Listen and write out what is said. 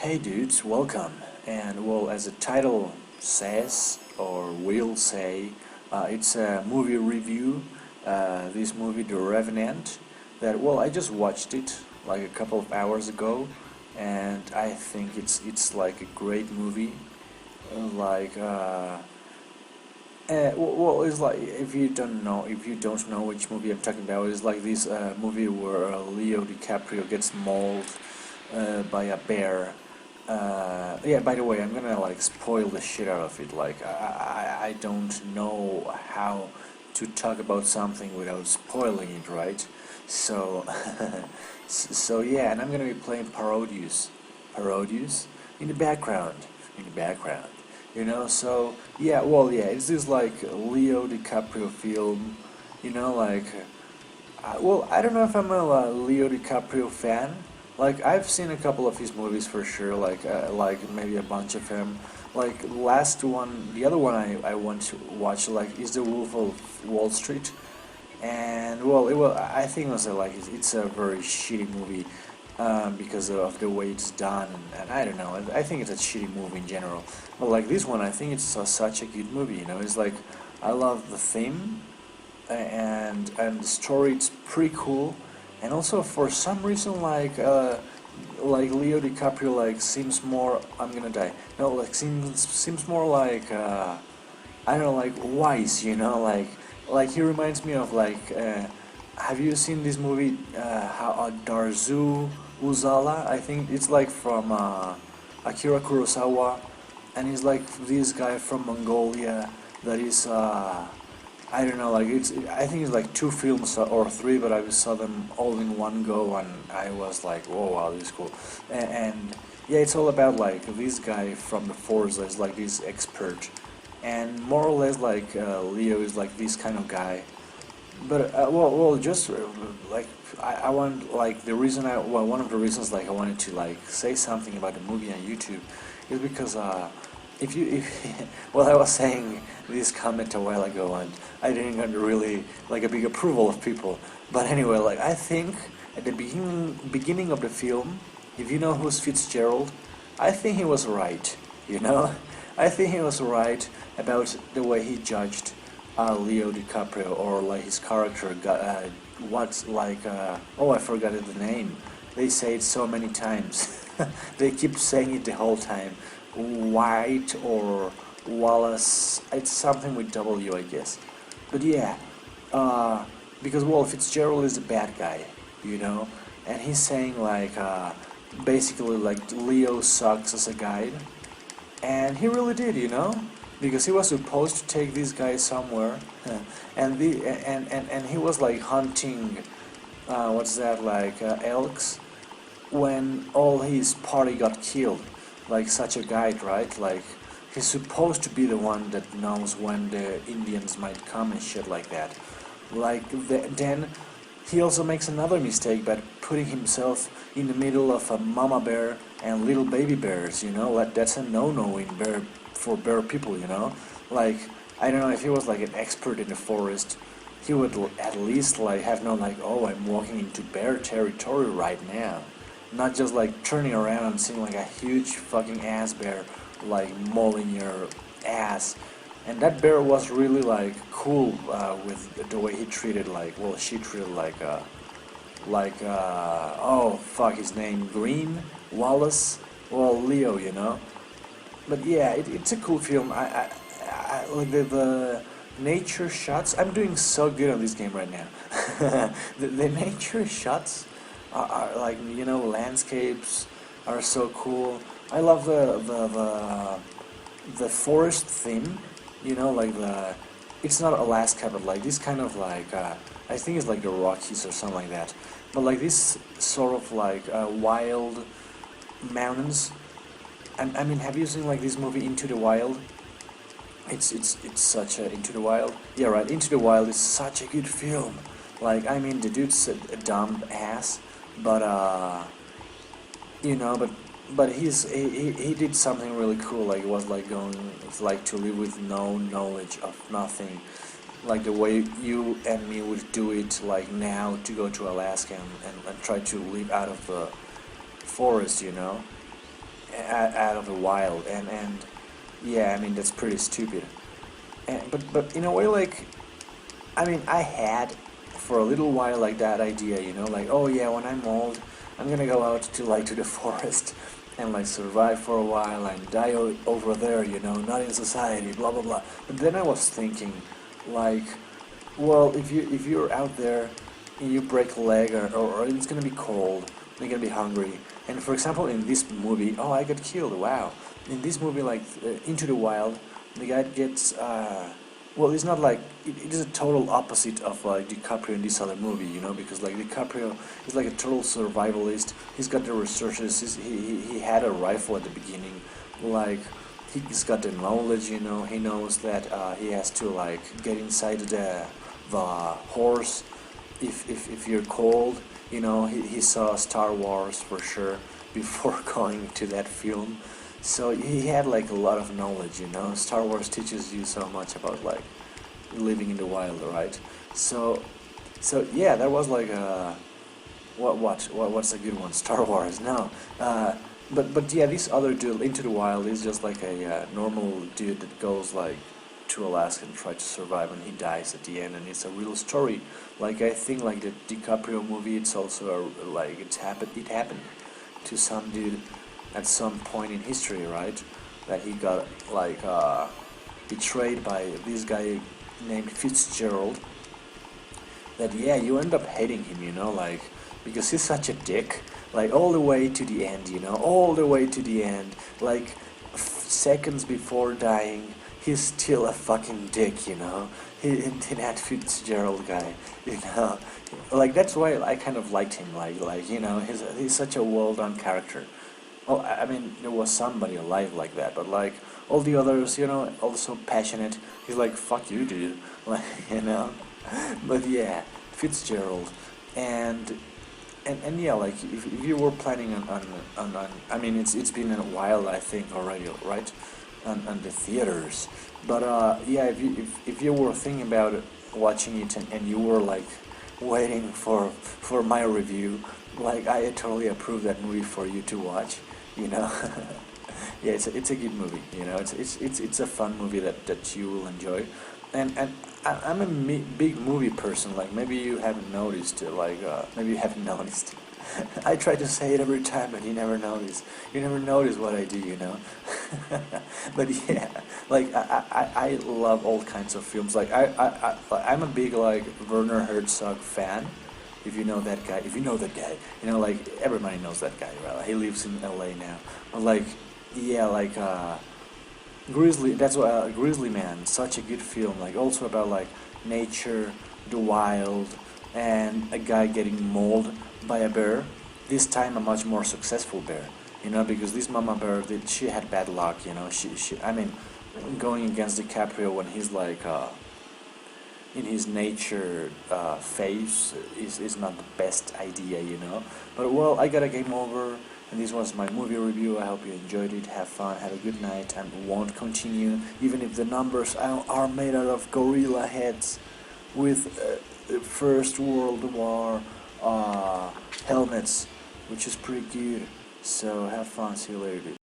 Hey dudes, welcome. And well, as the title says, or will say, it's a movie review. This movie, The Revenant, that well, I just watched it like a couple of hours ago, and I think it's like a great movie. Like, well, it's like if you don't know which movie I'm talking about, it's like this movie where Leo DiCaprio gets mauled by a bear. Yeah, by the way, I'm gonna like spoil the shit out of it. Like, I don't know how to talk about something without spoiling it, right? So, so yeah, and I'm gonna be playing Parodius in the background, in the background. So yeah, well, yeah, it's this like Leo DiCaprio film. Like, well, I don't know if I'm a Leo DiCaprio fan. Like, I've seen a couple of his movies for sure. Like maybe a bunch of him. Like last one, the other one I want to watch like is The Wolf of Wall Street, and well, I think it was it's a very shitty movie, because of the way it's done, and I don't know. I think it's a shitty movie in general. But like this one, I think it's such a good movie. It's like I love the theme and the story. It's pretty cool, and also for some reason like Leo DiCaprio like seems more I'm gonna die. No, like seems more like I don't know, like wise. Like he reminds me of have you seen this movie Darzu Uzala? I think it's like from Akira Kurosawa, and he's like this guy from Mongolia that is I don't know, like I think it's like two films or three, but I saw them all in one go, and I was like, whoa, wow, this is cool. And yeah, it's all about like this guy from the force that's like this expert, and more or less like Leo is like this kind of guy. But just like I want like the reason one of the reasons like I wanted to like say something about the movie on YouTube is because if well, I was saying this comment a while ago, and I didn't get really like a big approval of people. But anyway, like I think at the beginning of the film, if you know who's Fitzgerald, I think he was right. You know, I think he was right about the way he judged Leo DiCaprio, or like his character got what's like oh, I forgot the name. They say it so many times. They keep saying it the whole time. White or Wallace. It's something with W, I guess. But yeah, because well, Fitzgerald is a bad guy, and he's saying like basically like Leo sucks as a guide, and he really did, because he was supposed to take this guy somewhere, and he was like hunting, what's that like elks, when all his party got killed, like such a guide, right? Like he's supposed to be the one that knows when the Indians might come and shit like that. Then he also makes another mistake by putting himself in the middle of a mama bear and little baby bears. Like that's a no-no in bear people. Like I don't know, if he was like an expert in the forest, he would at least like have known like, oh, I'm walking into bear territory right now. Not just like turning around and seeing like a huge fucking ass bear like mauling your ass. And that bear was really like cool with the way he treated she treated oh fuck his name, Green Wallace, well, Leo. But yeah, it's a cool film. I like the nature shots. I'm doing so good on this game right now. The nature shots are like, landscapes are so cool. I love the forest theme. Like it's not Alaska, but like this kind of like I think it's like the Rockies or something like that. But like this sort of like wild mountains. I mean, have you seen like this movie Into the Wild? It's such a Into the Wild. Yeah, right. Into the Wild is such a good film. Like, I mean, the dude's a dumb ass, but but he did something really cool. Like it was like going like to live with no knowledge of nothing, like the way you and me would do it like now, to go to Alaska and try to live out of the forest. out of the wild, and yeah, I mean that's pretty stupid. But in a way, like, I mean, I had for a little while like that idea, like, oh yeah, when I'm old, I'm gonna go out to the forest and like survive for a while and die over there, not in society, blah blah blah. But then I was thinking, like, well, if you're out there and you break a leg or it's gonna be cold, you're gonna be hungry. And for example, in this movie, oh, I got killed. Wow. In this movie, like Into the Wild, the guy gets. Well, it's not like it is a total opposite of like DiCaprio in this other movie, because like DiCaprio is like a total survivalist. He's got the resources. He had a rifle at the beginning, like he's got the knowledge. He knows that he has to like get inside the horse if you're cold. He saw Star Wars for sure before going to that film. So he had like a lot of knowledge. Star Wars teaches you so much about like living in the wild, right? So yeah, that was like what's a good one? Star Wars, no. But yeah, this other dude, Into the Wild, is just like a normal dude that goes like to Alaska and tries to survive, and he dies at the end, and it's a real story. Like I think like the DiCaprio movie, it's also like it happened to some dude at some point in history, right? That he got like betrayed by this guy named Fitzgerald. That yeah, you end up hating him, like because he's such a dick. Like all the way to the end, all the way to the end. Like seconds before dying, he's still a fucking dick, that Fitzgerald guy, Like that's why I kind of liked him. Like he's such a well done character. Oh, I mean, there was somebody alive like that, but like all the others, also passionate. He's like, "Fuck you, dude," like But yeah, Fitzgerald, and yeah, like if you were planning on I mean, it's been a while, I think already, right, on the theaters. But yeah, if you were thinking about it, watching it, and you were like waiting for my review, like I totally approve that movie for you to watch. Yeah, it's a good movie. It's a fun movie that you will enjoy, and I'm a big movie person. Like maybe you haven't noticed. Maybe you haven't noticed. I try to say it every time, but you never notice. You never notice what I do. But yeah, like I love all kinds of films. Like I'm a big like Werner Herzog fan. If you know that guy, like everybody knows that guy, right? He lives in LA now. But like, yeah, like Grizzly. That's what Grizzly Man. Such a good film. Like also about like nature, the wild, and a guy getting mauled by a bear. This time a much more successful bear. Because this mama bear, she had bad luck. She. I mean, going against DiCaprio when he's like. In his nature phase is not the best idea, But well, I got a game over, and this was my movie review. I hope you enjoyed it. Have fun, have a good night, and won't continue, even if the numbers are made out of gorilla heads with First World War helmets, which is pretty good. So have fun. See you later, dude.